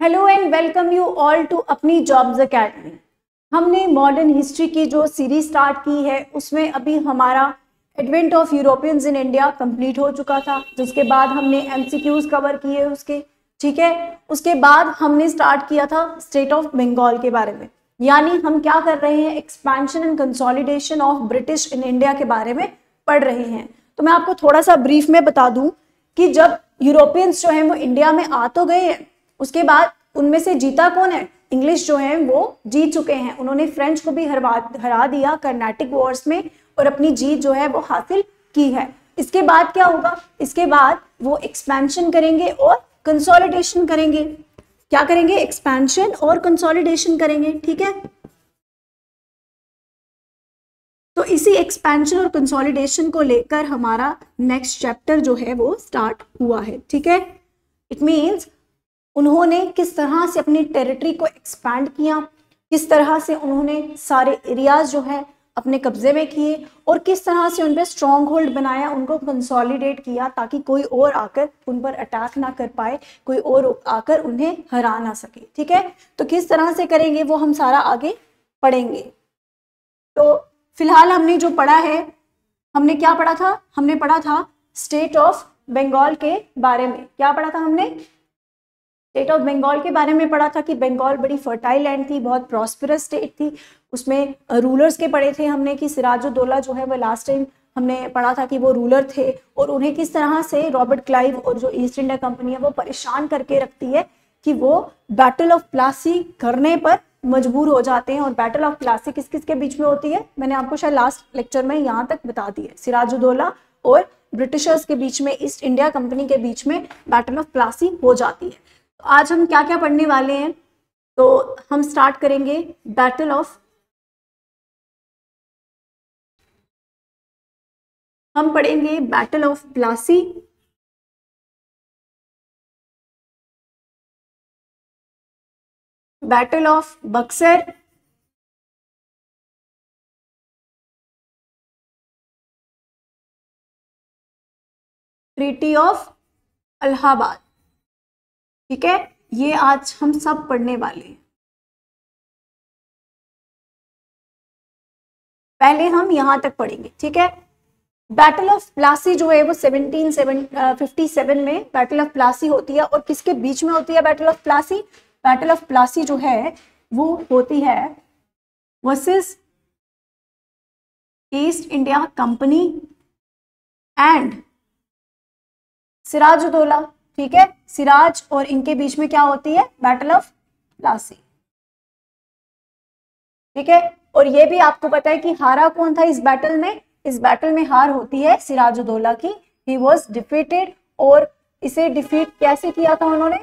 Hello and welcome you all to अपनी Jobs academy. हमने modern history की जो सीरीज स्टार्ट की है उसमें अभी हमारा advent of Europeans in India complete हो चुका था, जिसके बाद हमने एमसीक्यूज कवर किए उसके। ठीक है, उसके बाद हमने स्टार्ट किया था स्टेट ऑफ बंगाल के बारे में, यानी हम क्या कर रहे हैं, expansion and consolidation of British in India के बारे में पढ़ रहे हैं। तो मैं आपको थोड़ा सा ब्रीफ में बता दूं कि जब यूरोपियंस जो है वो इंडिया में आ तो गए हैं, उसके बाद उनमें से जीता कौन है, इंग्लिश जो है वो जीत चुके हैं। उन्होंने फ्रेंच को भी हरा दिया कर्नाटिक वॉर्स में और अपनी जीत जो है वो हासिल की है। इसके बाद क्या होगा, इसके बाद वो एक्सपेंशन करेंगे और कंसोलिडेशन करेंगे। क्या करेंगे, एक्सपेंशन और कंसोलिडेशन करेंगे। ठीक है, तो इसी एक्सपेंशन और कंसोलिडेशन को लेकर हमारा नेक्स्ट चैप्टर जो है वो स्टार्ट हुआ है। ठीक है, इट मीन्स उन्होंने किस तरह से अपनी टेरिटरी को एक्सपैंड किया, किस तरह से उन्होंने सारे एरियाज जो है अपने कब्जे में किए और किस तरह से उन पर स्ट्रॉन्ग होल्ड बनाया, उनको कंसोलिडेट किया ताकि कोई और आकर उन पर अटैक ना कर पाए, कोई और आकर उन्हें हरा ना सके। ठीक है, तो किस तरह से करेंगे वो हम सारा आगे पढ़ेंगे। तो फिलहाल हमने जो पढ़ा है, हमने क्या पढ़ा था, हमने पढ़ा था स्टेट ऑफ बंगाल के बारे में। क्या पढ़ा था हमने, स्टेट ऑफ बंगाल के बारे में पढ़ा था कि बंगाल बड़ी फर्टाइल लैंड थी, बहुत प्रॉस्परस स्टेट थी। उसमें रूलर्स के पढ़े थे हमने कि सिराजुद्दौला जो है वो लास्ट टाइम हमने पढ़ा था कि वो रूलर थे और उन्हें किस तरह से रॉबर्ट क्लाइव और जो ईस्ट इंडिया कंपनी है वो परेशान करके रखती है कि वो बैटल ऑफ प्लासी करने पर मजबूर हो जाते हैं। और बैटल ऑफ प्लासी किस किस के बीच में होती है, मैंने आपको शायद लास्ट लेक्चर में यहाँ तक बता दी है। सिराजुद्दौला और ब्रिटिशर्स के बीच में, ईस्ट इंडिया कंपनी के बीच में बैटल ऑफ प्लासी हो जाती है। तो आज हम क्या क्या पढ़ने वाले हैं, तो हम स्टार्ट करेंगे बैटल ऑफ, हम पढ़ेंगे battle of Plassey, battle of Buxar, treaty of Allahabad. ठीक है, ये आज हम सब पढ़ने वाले हैं। पहले हम यहां तक पढ़ेंगे। ठीक है, बैटल ऑफ प्लासी जो है वो 1757 में बैटल ऑफ प्लासी होती है। और किसके बीच में होती है battle of Plassey, battle of Plassey जो है वो होती है versus East India Company and Sirajuddaula. ठीक है, सिराज और इनके बीच में क्या होती है, बैटल ऑफ प्लासी। ठीक है, और ये भी आपको पता है कि हारा कौन था इस बैटल में, इस बैटल में हार होती है सिराजुद्दौला की। He was defeated. और इसे डिफीट कैसे किया था उन्होंने,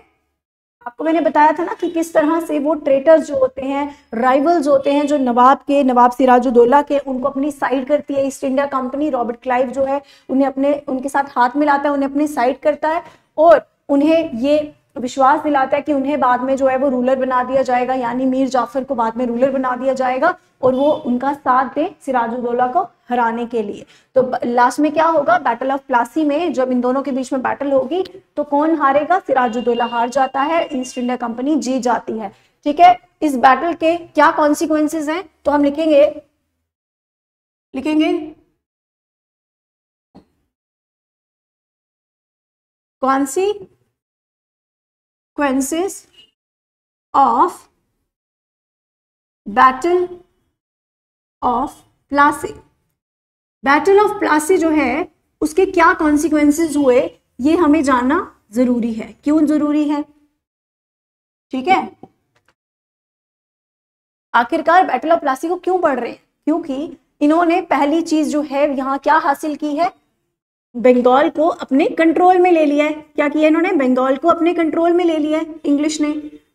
आपको मैंने बताया था ना कि किस तरह से वो ट्रेटर्स जो होते हैं, राइवल्स होते हैं जो नवाब सिराजुद्दौला के, उनको अपनी साइड करती है east India company. Robert Clive जो है उन्हें उनके साथ हाथ मिलाता है, उन्हें अपनी साइड करता है और उन्हें ये विश्वास दिलाता है कि उन्हें बाद में जो है वो रूलर बना दिया जाएगा, यानी मीर जाफर को बाद में रूलर बना दिया जाएगा और वो उनका साथ दे सिराजुद्दौला को हराने के लिए। तो लास्ट में क्या होगा, बैटल ऑफ प्लासी में जब इन दोनों के बीच में बैटल होगी तो कौन हारेगा, सिराजुद्दौला हार जाता है, ईस्ट इंडिया कंपनी जीत जाती है। ठीक है, इस बैटल के क्या कॉन्सिक्वेंसेज हैं, तो हम लिखेंगे consequences of battle of Plassey. Battle of Plassey जो है उसके क्या कॉन्सिक्वेंसेज हुए ये हमें जानना जरूरी है। क्यों जरूरी है, ठीक है, आखिरकार बैटल ऑफ प्लासी को क्यों पढ़ रहे हैं, क्योंकि इन्होंने पहली चीज जो है यहाँ क्या हासिल की है, बंगाल को अपने कंट्रोल में ले लिया है। क्या किया इन्होंने, बंगाल को अपने कंट्रोल में ले लिया है इंग्लिश ने।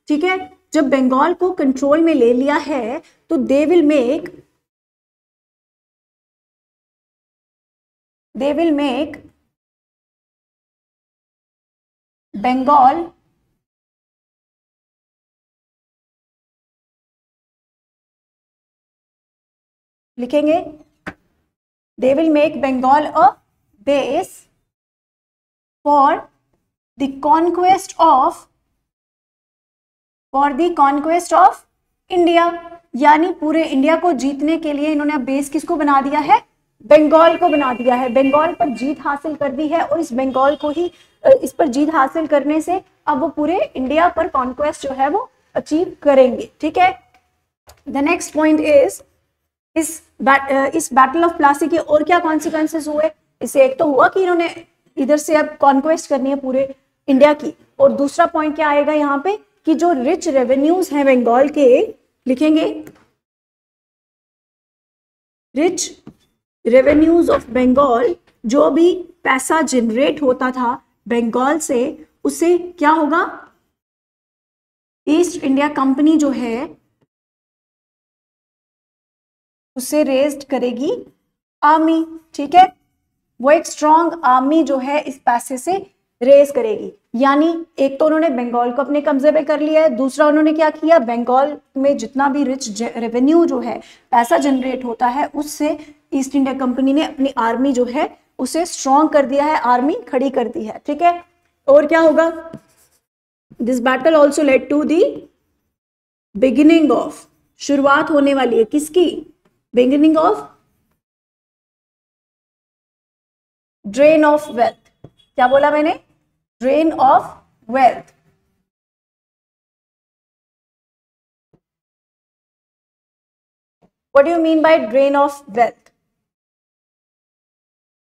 ठीक है, जब बंगाल को कंट्रोल में ले लिया है तो दे विल मेक बंगाल लिखेंगे, they will make Bengal a base for the conquest of for the conquest of India, यानी पूरे इंडिया को जीतने के लिए इन्होंने अब बेस किसको बना दिया है, बंगाल को बना दिया है। बंगाल पर जीत हासिल कर दी है और इस बंगाल को ही, इस पर जीत हासिल करने से अब वो पूरे इंडिया पर कॉन्क्वेस्ट जो है वो अचीव करेंगे। ठीक है, द नेक्स्ट पॉइंट इज इस बैटल ऑफ प्लासी के और क्या कॉन्सिक्वेंसेस हुए। इससे एक तो हुआ कि इन्होंने इधर से अब कॉन्क्वेस्ट करनी है पूरे इंडिया की, और दूसरा पॉइंट क्या आएगा यहाँ पे कि जो रिच रेवेन्यूज हैं बंगाल के, लिखेंगे रिच रेवेन्यूज ऑफ बंगाल, जो भी पैसा जनरेट होता था बंगाल से, उससे क्या होगा, ईस्ट इंडिया कंपनी जो है उससे रेज्ड करेगी आर्मी। ठीक है, वो एक स्ट्रॉन्ग आर्मी जो है इस पैसे से रेज करेगी। यानी एक तो उन्होंने बंगाल को अपने कब्जे पे कर लिया है, दूसरा उन्होंने क्या किया, बंगाल में जितना भी रिच रेवेन्यू जो है, पैसा जनरेट होता है, उससे ईस्ट इंडिया कंपनी ने अपनी आर्मी जो है उसे स्ट्रॉन्ग कर दिया है, आर्मी खड़ी कर दी है। ठीक है, और क्या होगा, this battle also led to the beginning of, शुरुआत होने वाली है किसकी, beginning of drain of wealth. क्या बोला मैंने, drain of wealth. What do you mean by drain of wealth?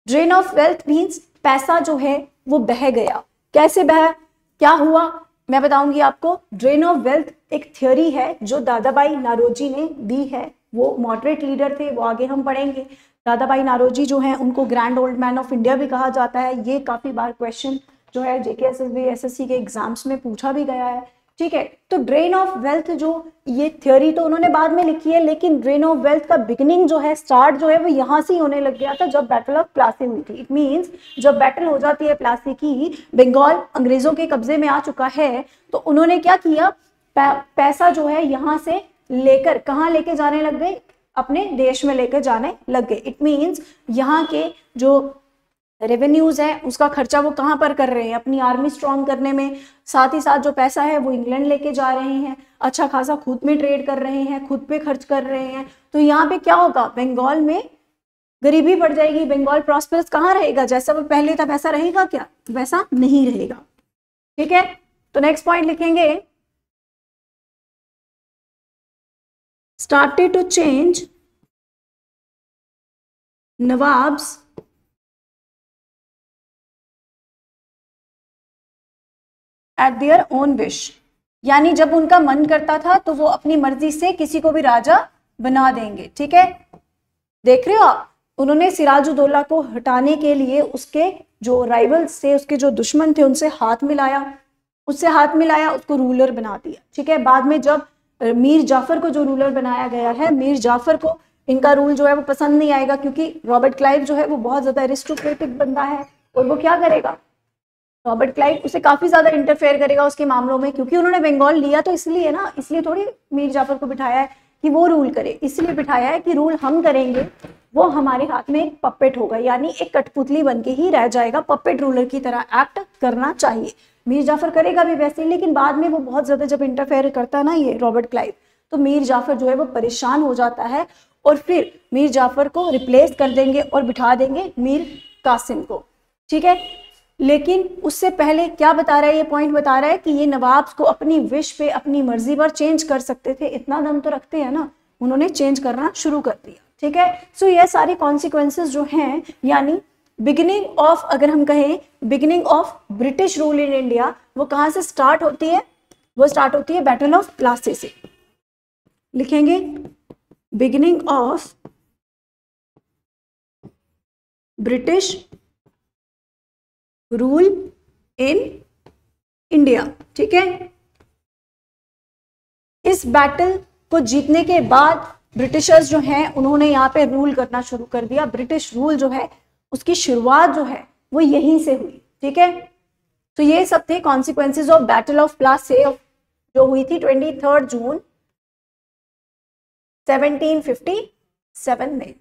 Drain of wealth means पैसा जो है वो बह गया। कैसे बहा, क्या हुआ, मैं बताऊंगी आपको। ड्रेन ऑफ वेल्थ एक थ्योरी है जो दादाभाई नौरोजी ने दी है। वो मॉडरेट लीडर थे, वो आगे हम पढ़ेंगे। दादाभाई नौरोजी जो है उनको grand old man of India भी कहा जाता है। ये काफी बार क्वेश्चन जो है जेकेएसएसबी एसएससी के एग्जाम्स में पूछा भी गया है। ठीक है, तो ड्रेन ऑफ वेल्थ जो ये थ्योरी तो उन्होंने बाद में लिखी है, लेकिन ड्रेन ऑफ वेल्थ का बिगिनिंग जो है, स्टार्ट जो है वो यहाँ से ही होने लग गया था जब बैटल ऑफ प्लासी हुई थी। इट मीन्स जब बैटल हो जाती है प्लासी की, बंगाल अंग्रेजों के कब्जे में आ चुका है, तो उन्होंने क्या किया, पैसा जो है यहाँ से लेकर कहाँ लेके जाने लग गए, अपने देश में लेकर जाने लग गए। इट मीन्स यहाँ के जो रेवेन्यूज है उसका खर्चा वो कहाँ पर कर रहे हैं, अपनी आर्मी स्ट्रॉन्ग करने में, साथ ही साथ जो पैसा है वो इंग्लैंड लेके जा रहे हैं, अच्छा खासा खुद में ट्रेड कर रहे हैं, खुद पे खर्च कर रहे हैं। तो यहाँ पे क्या होगा, बंगाल में गरीबी बढ़ जाएगी, बंगाल प्रॉस्पेरस कहाँ रहेगा, जैसा वो पहले था वैसा रहेगा क्या, वैसा नहीं रहेगा। ठीक है, तो नेक्स्ट पॉइंट लिखेंगे, started to change nawabs at their own wish. यानी जब उनका मन करता था तो वो अपनी मर्जी से किसी को भी राजा बना देंगे। ठीक है, देख रहे हो आप, उन्होंने सिराजुद्दौला को हटाने के लिए उसके जो राइवल्स थे, उसके जो दुश्मन थे, उनसे हाथ मिलाया, उसको रूलर बना दिया। ठीक है, बाद में जब मीर जाफर को जो रूलर बनाया गया है, मीर जाफर को इनका रूल जो है वो पसंद नहीं आएगा, क्योंकि रॉबर्ट क्लाइव जो है वो बहुत ज्यादा एरिस्टोक्रेटिक बंदा है, और वो क्या करेगा, रॉबर्ट क्लाइव उसे काफी ज्यादा इंटरफेयर करेगा उसके मामलों में, क्योंकि उन्होंने बंगाल लिया तो इसलिए ना, इसलिए थोड़ी मीर जाफर को बिठाया है कि वो रूल करे, इसलिए बिठाया है कि रूल हम करेंगे, वो हमारे हाथ में एक पपेट होगा, यानी एक कठपुतली बन के ही रह जाएगा, पपेट रूलर की तरह एक्ट करना चाहिए। मीर जाफर करेगा भी वैसे, लेकिन बाद में वो बहुत ज्यादा जब इंटरफेयर करता है ना ये रॉबर्ट क्लाइव, तो मीर जाफर जो है वो परेशान हो जाता है, और फिर मीर जाफर को रिप्लेस कर देंगे और बिठा देंगे मीर कासिम को। ठीक है, लेकिन उससे पहले क्या बता रहा है, ये पॉइंट बता रहा है कि ये नवाब्स को अपनी विश पे, अपनी मर्जी पर चेंज कर सकते थे, इतना दम तो रखते हैं ना, उन्होंने चेंज करना शुरू कर दिया। ठीक है, सो ये सारी कॉन्सिक्वेंसेस जो हैं, यानी बिगिनिंग ऑफ, अगर हम कहें beginning of British rule in India, वो कहाँ से स्टार्ट होती है, वो स्टार्ट होती है बैटल ऑफ प्लासी से। लिखेंगे beginning of British rule in India. ठीक है, इस बैटल को जीतने के बाद ब्रिटिशर्स जो हैं उन्होंने यहाँ पे रूल करना शुरू कर दिया। ब्रिटिश रूल जो है उसकी शुरुआत जो है वो यहीं से हुई। ठीक है, तो ये सब थे consequences of battle of Plassey जो हुई थी 23 जून 1757 में।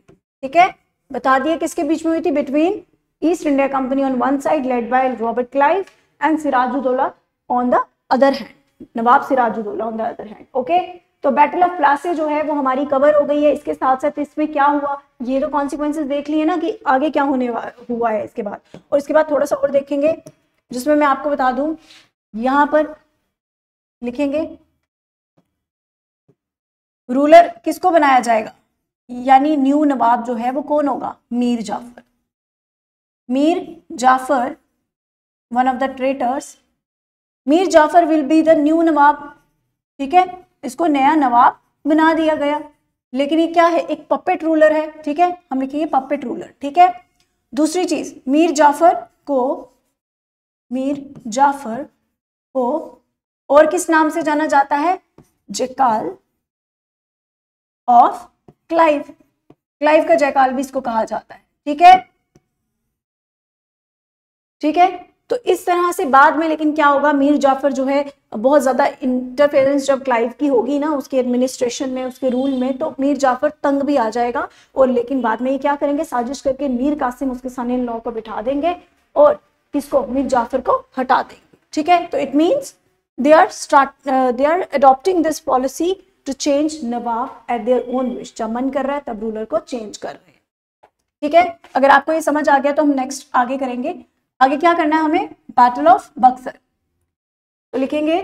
ठीक है, बता दिए किसके बीच में हुई थी, between East India Company on one side led by Robert Clive and Sirajuddaula on the other hand. Nawab Sirajuddaula on the other hand. Okay, तो बैटल ऑफ प्लासी जो है वो हमारी कवर हो गई है। इसके साथ साथ इसमें क्या हुआ, ये तो कॉन्सिक्वेंसेस देख लिए ना कि आगे क्या होने हुआ है इसके बाद, और इसके बाद थोड़ा सा और देखेंगे जिसमें मैं आपको बता दूं, यहां पर लिखेंगे रूलर किसको बनाया जाएगा, यानी न्यू नवाब जो है वो कौन होगा, Mir Jafar. Mir Jafar, one of the traitors, Mir Jafar will be the new nawab. ठीक है, इसको नया नवाब बना दिया गया, लेकिन ये क्या है, एक पपेट रूलर है। ठीक है, हम लिखेंगे पपेट रूलर। ठीक है, दूसरी चीज, मीर जाफर को और किस नाम से जाना जाता है, जैकाल ऑफ क्लाइव। क्लाइव का जैकाल भी इसको कहा जाता है। ठीक है, ठीक है, तो इस तरह से बाद में लेकिन क्या होगा, मीर जाफर जो है बहुत ज्यादा इंटरफेरेंस जब क्लाइव की होगी ना उसके एडमिनिस्ट्रेशन में, उसके रूल में, तो मीर जाफर तंग भी आ जाएगा, और लेकिन बाद में ये क्या करेंगे, साजिश करके मीर कासिम उसके सन इन लॉ को बिठा देंगे और किसको, मीर जाफर को हटा देंगे। ठीक है, तो it means they are adopting this policy to change nawab at their own wish. जब मन कर रहा है तब रूलर को चेंज कर रहे हैं। ठीक है, अगर आपको ये समझ आ गया तो हम नेक्स्ट आगे करेंगे। आगे क्या करना है हमें, बैटल ऑफ बक्सर। तो लिखेंगे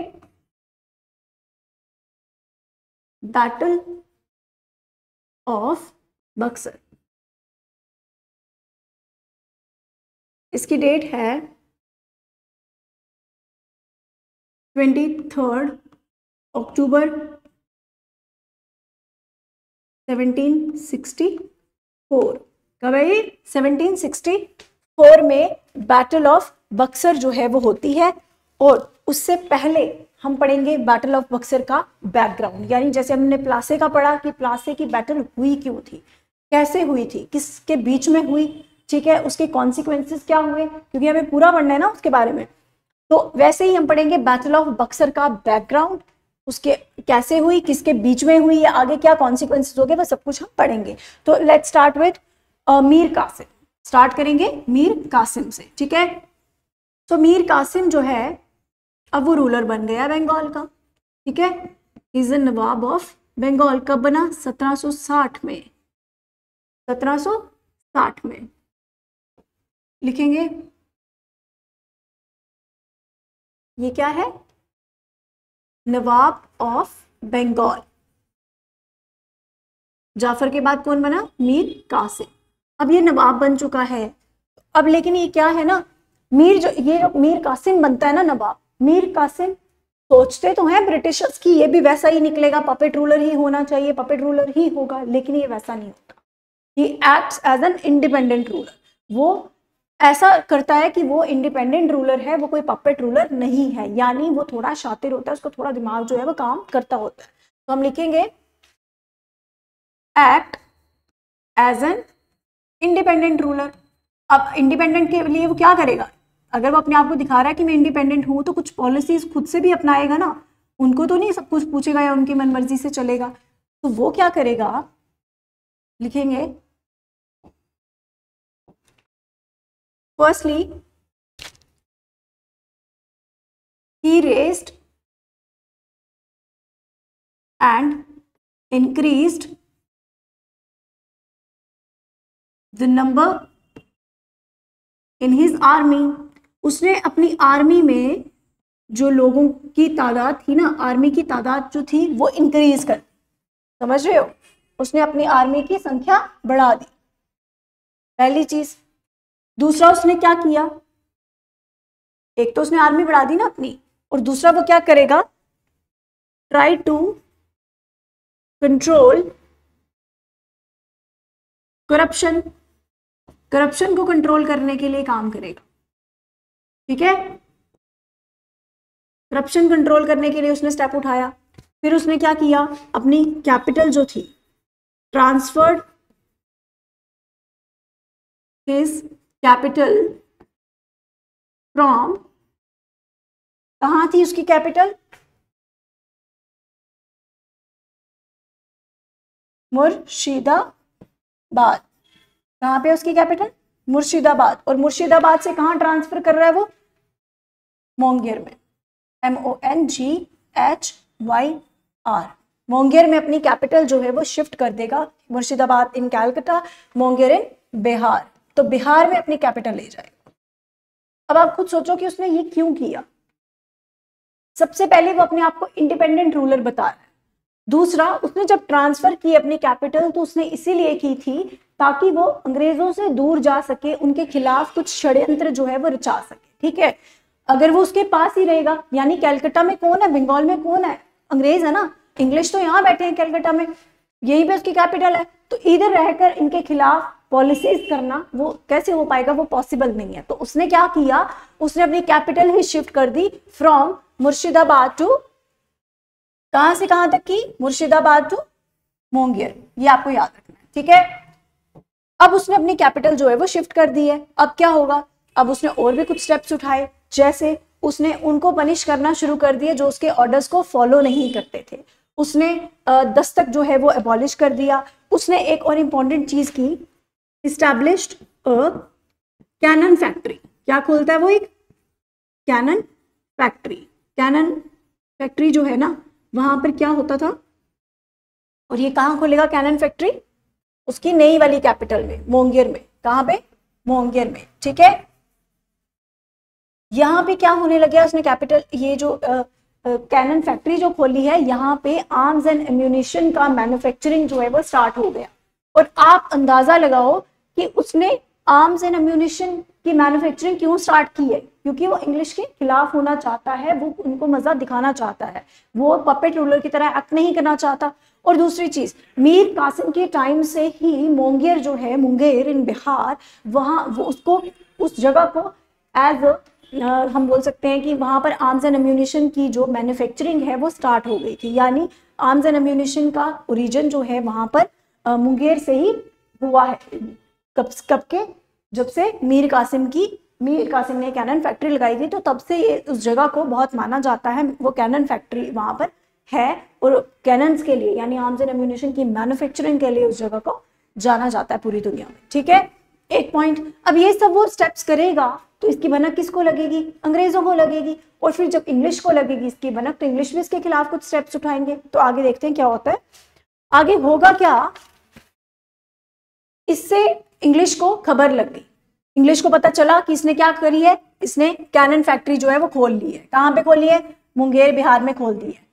बैटल ऑफ बक्सर, इसकी डेट है 23 अक्टूबर 1764। कब है ये, 1764 में बैटल ऑफ बक्सर जो है वो होती है। और उससे पहले हम पढ़ेंगे बैटल ऑफ बक्सर का बैकग्राउंड, यानी जैसे हमने प्लासे का पढ़ा कि प्लासे की बैटल हुई क्यों थी, कैसे हुई थी, किसके बीच में हुई। ठीक है, उसके कॉन्सिक्वेंसेस क्या हुए, क्योंकि हमें पूरा पढ़ना है ना उसके बारे में। तो वैसे ही हम पढ़ेंगे बैटल ऑफ बक्सर का बैकग्राउंड, उसके कैसे हुई, किसके बीच में हुई, या आगे क्या कॉन्सिक्वेंसेस हो गए, वो सब कुछ हम पढ़ेंगे। तो let's start with Mir Qasim. Start करेंगे मीर कासिम से। ठीक है, तो मीर कासिम जो है अब वो रूलर बन गया बंगाल का। ठीक है, is the nawab of Bengal. कब बना, 1760 में। 1760 में लिखेंगे, ये क्या है, नवाब ऑफ बंगाल। जाफर के बाद कौन बना, मीर कासिम। अब ये नवाब बन चुका है। अब लेकिन ये क्या है ना, ये मीर कासिम बनता है ना नवाब, मीर कासिम सोचते तो हैं ब्रिटिशर्स की ये भी वैसा ही निकलेगा, पपेट रूलर ही होना चाहिए, पपेट रूलर ही होगा, लेकिन ये वैसा नहीं होता। He acts as an independent ruler. वो ऐसा करता है कि वो इंडिपेंडेंट रूलर है, वो कोई पपेट रूलर नहीं है, यानी वो थोड़ा शातिर होता है, उसको थोड़ा दिमाग जो है वो काम करता होता है। तो हम लिखेंगे act as an independent ruler. अब इंडिपेंडेंट के लिए वो क्या करेगा, अगर वो अपने आप को दिखा रहा है कि मैं इंडिपेंडेंट हूं, तो कुछ पॉलिसीज खुद से भी अपनाएगा ना, उनको तो नहीं सब कुछ पूछेगा या उनकी मनमर्जी से चलेगा। तो वो क्या करेगा, लिखेंगे firstly he raised and increased the number in his army। उसने अपनी आर्मी में जो लोगों की तादाद थी ना, आर्मी की तादाद जो थी वो इंक्रीज कर, समझ रहे हो, उसने अपनी आर्मी की संख्या बढ़ा दी, पहली चीज। दूसरा उसने क्या किया, एक तो उसने आर्मी बढ़ा दी ना अपनी, और दूसरा वो क्या करेगा, try to control corruption. Corruption को कंट्रोल करने के लिए काम करेगा। ठीक है, करप्शन कंट्रोल करने के लिए उसने स्टेप उठाया। फिर उसने क्या किया, अपनी कैपिटल जो थी ट्रांसफर्ड हिज कैपिटल फ्रॉम, कहां थी उसकी कैपिटल, मुर्शिदाबाद। कहां पे उसकी कैपिटल, मुर्शिदाबाद। और मुर्शिदाबाद से कहां ट्रांसफर कर रहा है वो, मोंगेर में, MONGER MURSHYR। मोंगेर में अपनी कैपिटल जो है वो शिफ्ट कर देगा, मुर्शिदाबाद इन कैलकाटा, मोंगेर इन बिहार, तो बिहार में अपनी कैपिटल ले जाएगा। अब आप खुद सोचो कि उसने ये क्यों किया। सबसे पहले वो अपने आप को इंडिपेंडेंट रूलर बता रहा है। दूसरा, उसने जब ट्रांसफर की अपनी कैपिटल तो उसने इसीलिए की थी ताकि वो अंग्रेजों से दूर जा सके, उनके खिलाफ कुछ षड्यंत्र जो है वो रचा सके, ठीक है। अगर वो उसके पास ही रहेगा, यानी कैलकाटा में कौन है, बंगाल में कौन है, अंग्रेज है ना, इंग्लिश तो यहाँ बैठे हैं कैलकाटा में, यही पे उसकी कैपिटल है, तो इधर रहकर इनके खिलाफ पॉलिसीज करना वो कैसे हो पाएगा, वो पॉसिबल नहीं है। तो उसने क्या किया, उसने अपनी कैपिटल ही शिफ्ट कर दी फ्रॉम मुर्शिदाबाद टू, कहां से कहां तक की, मुर्शिदाबाद टू मोंगेर, ये आपको याद रखना है, ठीक है। अब उसने अपनी कैपिटल जो है वो शिफ्ट कर दी है। अब क्या होगा, अब उसने और भी कुछ स्टेप्स उठाए, जैसे उसने उनको पनिश करना शुरू कर दिए जो उसके ऑर्डर्स को फॉलो नहीं करते थे। उसने दस्तक जो है वो एबॉलिश कर दिया। उसने एक और इम्पॉर्टेंट चीज की, इस्टेब्लिश्ड अ कैनन फैक्ट्री। क्या खोलता है वो, एक कैनन फैक्ट्री। कैनन फैक्ट्री जो है ना, वहां पर क्या होता था, और ये कहाँ खोलेगा कैनन फैक्ट्री, उसकी नई वाली कैपिटल में, मोंगेर में। कहां पे, मोंगेर में, ठीक है। यहाँ पे क्या होने लगा, उसने कैपिटल, ये जो कैनन फैक्ट्री जो खोली है, यहाँ पे आर्म्स एंड एम्यूनिशन का मैन्युफैक्चरिंग जो है वो स्टार्ट हो गया। और आप अंदाजा लगाओ कि उसने आर्म्स एंड एम्यूनिशन की मैन्युफैक्चरिंग क्यों स्टार्ट की है, क्योंकि वो इंग्लिश के खिलाफ होना चाहता है, वो उनको मजा दिखाना चाहता है, वो पपेट रूलर की तरह एक्ट नहीं करना चाहता। और दूसरी चीज, मीर कासिम के टाइम से ही मोंगेर जो है, मुंगेर इन बिहार, वहां वो उसको, उस जगह को एज हम बोल सकते हैं कि वहां पर आर्म्स एंड एम्यूनिशन की जो मैन्युफैक्चरिंग है वो स्टार्ट हो गई थी। यानी आर्म्स एंड एम्यूनिशन का ओरिजिन जो है वहां पर मुंगेर से ही हुआ है। कब के, जब से मीर कासिम ने कैनन फैक्ट्री लगाई थी, तो तब से उस जगह को बहुत माना जाता है, वो कैनन फैक्ट्री वहां पर है, और कैनन्स के लिए यानी आर्म्स एंड एम्यूनिशन की मैन्युफैक्चरिंग के लिए उस जगह को जाना जाता है पूरी दुनिया में, ठीक है। एक पॉइंट, अब ये सब वो स्टेप्स करेगा तो इसकी भनक किसको लगेगी, अंग्रेजों को लगेगी। और फिर जब इंग्लिश को लगेगी इसकी भनक, तो इंग्लिश भी इसके खिलाफ कुछ स्टेप्स उठाएंगे। तो आगे देखते हैं क्या होता है, आगे होगा क्या। इससे इंग्लिश को खबर लग गई, इंग्लिश को पता चला कि इसने क्या करी है, इसने कैनन फैक्ट्री जो है वो खोल ली है। कहाँ पे खोली है, मुंगेर बिहार में खोल दी है।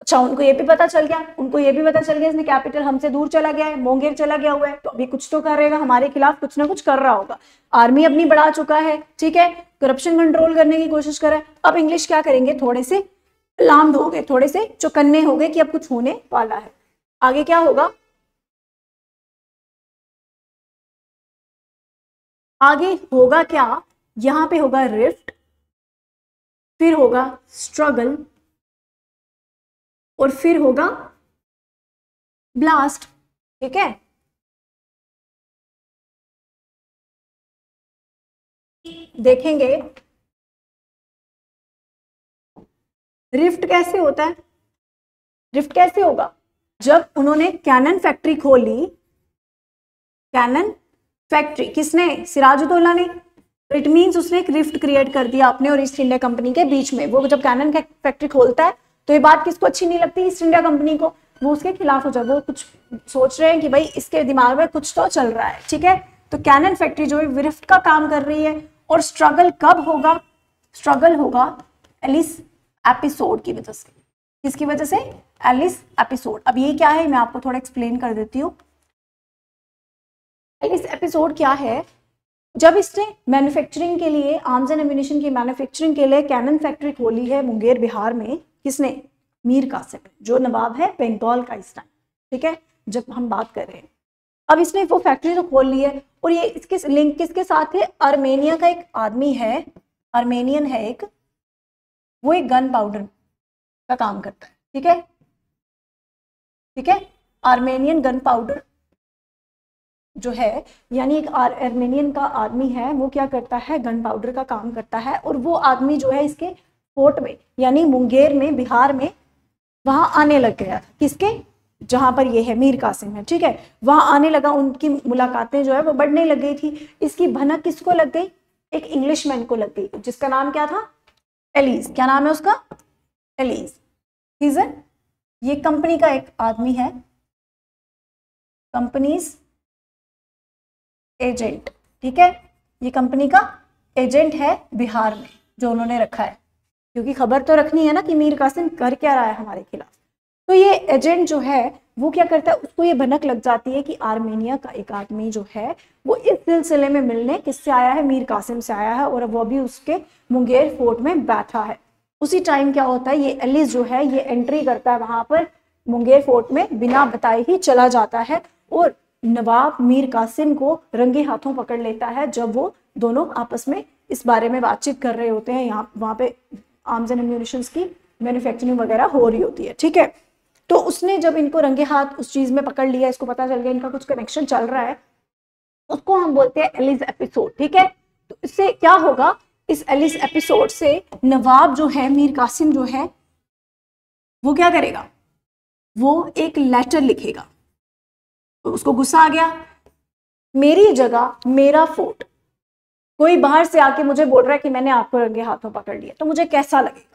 अच्छा, उनको ये भी पता चल गया, इसने कैपिटल हमसे दूर चला गया है, मोंगेर चला गया हुआ है, तो अभी कुछ तो करेगा, हमारे खिलाफ कुछ ना कुछ कर रहा होगा। आर्मी अपनी बढ़ा चुका है, ठीक है, करप्शन कंट्रोल करने की कोशिश कर रहा है। अब इंग्लिश क्या करेंगे, थोड़े से अलार्म्ड हो गए, थोड़े से चौकन्ने हो गए कि अब कुछ होने वाला है। आगे क्या होगा, आगे होगा क्या, यहां पे होगा रिफ्ट, फिर होगा स्ट्रगल, और फिर होगा ब्लास्ट, ठीक है। देखेंगे रिफ्ट कैसे होता है। रिफ्ट कैसे होगा, जब उन्होंने कैनन फैक्ट्री खोली, कैनन फैक्ट्री किसने, सिराजुद्दौला ने, तो इट मींस उसने एक रिफ्ट क्रिएट कर दिया अपने और ईस्ट इंडिया कंपनी के बीच में। वो जब कैनन फैक्ट्री खोलता है तो ये बात किसको अच्छी नहीं लगती, ईस्ट इंडिया कंपनी को, वो उसके खिलाफ हो जाए, वो कुछ सोच रहे हैं कि भाई इसके दिमाग में कुछ तो चल रहा है, ठीक है। तो कैनन फैक्ट्री जो है रिफ्ट का काम कर रही है। और स्ट्रगल कब होगा, स्ट्रगल होगा एलिस एपिसोड की वजह से। किसकी वजह से, एलिस एपिसोड। अब ये क्या है, मैं आपको थोड़ा एक्सप्लेन कर देती हूँ। एलिस एपिसोड क्या है, जब इसने मैन्युफैक्चरिंग के लिए, आर्म्स एंड एम्यूनिशन की मैन्युफैक्चरिंग के लिए कैनन फैक्ट्री खोली है मुंगेर बिहार में, किसने, मीर कासिम, जो नवाब है बंगाल का इस टाइम, ठीक है, जब हम बात कर रहे हैं। अब इसने वो फैक्ट्री तो खोल ली है, और ये इसके लिंक किसके साथ है, आर्मेनिया का एक आदमी है, आर्मेनियन है एक, वो एक गन पाउडर का काम करता है, ठीक है, ठीक है। आर्मेनियन गन पाउडर जो है, यानी एक आर्मेनियन का आदमी है, वो क्या करता है, गन पाउडर का काम करता है। और वो आदमी जो है इसके फोर्ट में, यानी मुंगेर में, बिहार में, वहां आने लग गया था, किसके, जहां पर ये है मीर कासिम है, ठीक है, वहां आने लगा, उनकी मुलाकातें जो है वो बढ़ने लग गई थी। इसकी भनक किसको लग गई, एक इंग्लिशमैन को लग गई, जिसका नाम क्या था, एलिस। क्या नाम है उसका, एलिस। रीजन, ये कंपनी का एक आदमी है, कंपनीज एजेंट, ठीक है, ये कंपनी का एजेंट है बिहार में जो उन्होंने रखा है, क्योंकि खबर तो रखनी है ना कि मीर कासिम कर क्या रहा है हमारे खिलाफ। तो ये एजेंट जो है वो क्या करता है, उसको ये भनक लग जाती है कि आर्मेनिया का एक आदमी जो है वो इस सिलसिले में मिलने किससे आया है, मीर कासिम से आया है, और वो भी उसके मुंगेर फोर्ट में बैठा है। उसी टाइम क्या होता है, ये एलिस जो है ये एंट्री करता है वहां पर मुंगेर फोर्ट में, बिना बताए ही चला जाता है और नवाब मीर कासिम को रंगे हाथों पकड़ लेता है जब वो दोनों आपस में इस बारे में बातचीत कर रहे होते हैं। यहाँ वहां पे आर्म्स एंड एम्यूनिशंस की मैन्युफैक्चरिंग वगैरह हो रही होती है, ठीक है। तो उसने जब इनको रंगे हाथ उस चीज में पकड़ लिया, इसको पता चल गया इनका कुछ कनेक्शन चल रहा है, उसको हम बोलते हैं एलिस एपिसोड, ठीक है। तो इससे क्या होगा, इस एलिस एपिसोड से नवाब जो है मीर कासिम जो है वो क्या करेगा, वो एक लेटर लिखेगा। तो उसको गुस्सा आ गया, मेरी जगह मेरा फोर्ट, कोई बाहर से आके मुझे बोल रहा है कि मैंने आपको रंगे हाथों पकड़ लिया, तो मुझे कैसा लगेगा।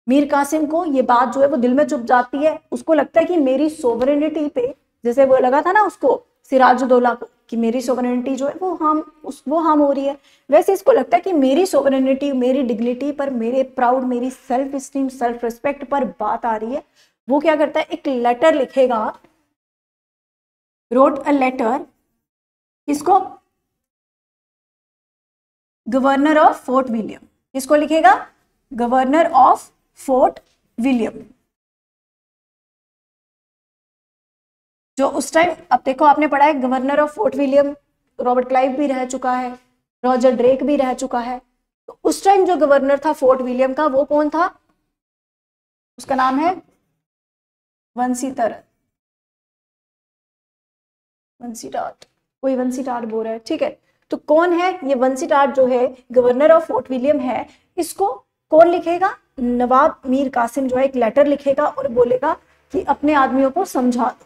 मीर कासिम को ये बात जो है वो दिल में चुभ जाती है, उसको लगता है कि मेरी सोवरेनिटी पे, जैसे वो लगा था ना उसको सिराजुद्दौला को कि मेरी सोवरेनिटी जो है वो हार्म हो रही है, वैसे इसको लगता है कि मेरी सोवरेनिटी, मेरी डिग्निटी पर, मेरे प्राउड, मेरी सेल्फ स्टीम, सेल्फ रिस्पेक्ट पर बात आ रही है। वो क्या करता है, एक लेटर लिखेगा, रोट अ लेटर, किसको, गवर्नर ऑफ फोर्ट विलियम, किसको लिखेगा, गवर्नर ऑफ फोर्ट विलियम, जो उस टाइम, अब देखो आपने पढ़ा है governor of fort William, Robert Clive भी रह चुका है, रॉजर ड्रेक भी रह चुका है। तो उस टाइम जो गवर्नर था फोर्ट विलियम का वो कौन था, उसका नाम है वंशीधर, वंशीटाट, कोई वंशीटाट बोल रहा है, ठीक है। तो कौन है ये वंशीटाट जो है गवर्नर ऑफ फोर्ट विलियम है, इसको कौन लिखेगा, नवाब मीर कासिम जो है एक लेटर लिखेगा और बोलेगा कि अपने आदमियों को समझा दो।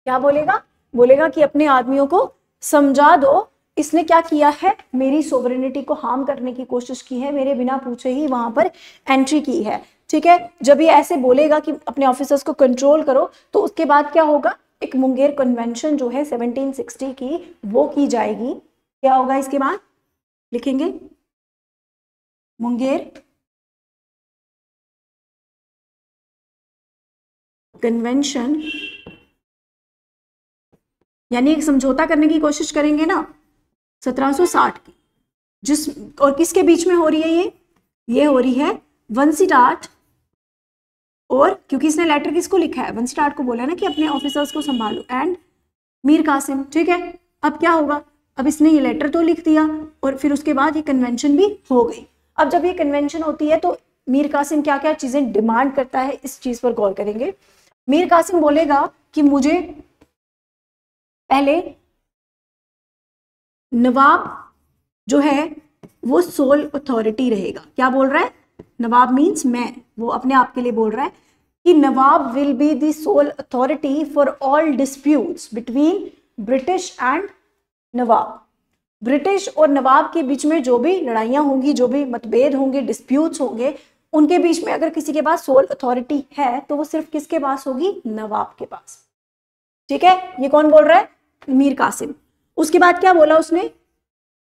क्या बोलेगा, बोलेगा कि अपने आदमियों को समझा दो, इसने क्या किया है, मेरी सोवरेनिटी को हार्म करने की कोशिश की है, मेरे बिना पूछे ही वहां पर एंट्री की है, ठीक है। जब ये ऐसे बोलेगा कि अपने ऑफिसर्स को कंट्रोल करो, तो उसके बाद क्या होगा, एक मुंगेर कन्वेंशन जो है 1760 की वो की जाएगी। क्या होगा इसके बाद, लिखेंगे मुंगेर कन्वेंशन, यानी एक समझौता करने की कोशिश करेंगे ना 1760 की, जिस और किसके बीच में हो रही है ये हो रही है वंशीटाट और, क्योंकि इसने लेटर किसको लिखा है, वंशीटाट को बोला है ना कि अपने ऑफिसर्स को संभालो, एंड मीर कासिम, ठीक है। अब क्या होगा, अब इसने ये लेटर तो लिख दिया और फिर उसके बाद ये कन्वेंशन भी हो गई। अब जब ये कन्वेंशन होती है तो मीर कासिम क्या क्या चीजें डिमांड करता है, इस चीज पर गौर करेंगे। मीर कासिम बोलेगा कि मुझे पहले नवाब जो है वो सोल अथॉरिटी रहेगा। क्या बोल रहा है, नवाब मीन्स मैं, वो अपने आप के लिए बोल रहा है कि nawab will be the sole authority for all disputes between British and nawab. British और नवाब के बीच में जो भी लड़ाइयां होंगी, जो भी मतभेद होंगे, डिस्प्यूट्स होंगे, उनके बीच में अगर किसी के पास सोल अथॉरिटी है तो वो सिर्फ किसके पास होगी, नवाब के पास, ठीक है। ये कौन बोल रहा है, मीर कासिम। उसके बाद क्या बोला उसने,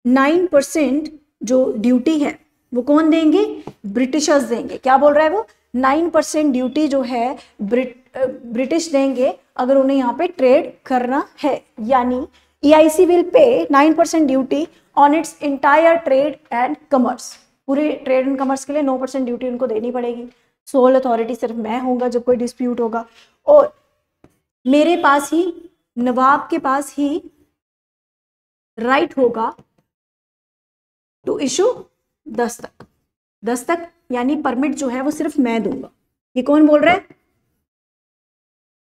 9% जो ड्यूटी है वो कौन देंगे, ब्रिटिशर्स देंगे। क्या बोल रहा है वो, 9% ड्यूटी जो है ब्रिटिश देंगे अगर उन्हें यहाँ पे ट्रेड करना है, यानी EIC will pay 9% duty on it's entire trade and commerce. पूरे ट्रेड एंड कमर्स के लिए 9% ड्यूटी उनको देनी पड़ेगी। सोल अथॉरिटी सिर्फ मैं होगा जब कोई डिस्प्यूट होगा, और मेरे पास ही, नवाब के पास ही राइट होगा टू इशू दस्तक, यानी परमिट जो है वो सिर्फ मैं दूंगा। ये कौन बोल रहा है,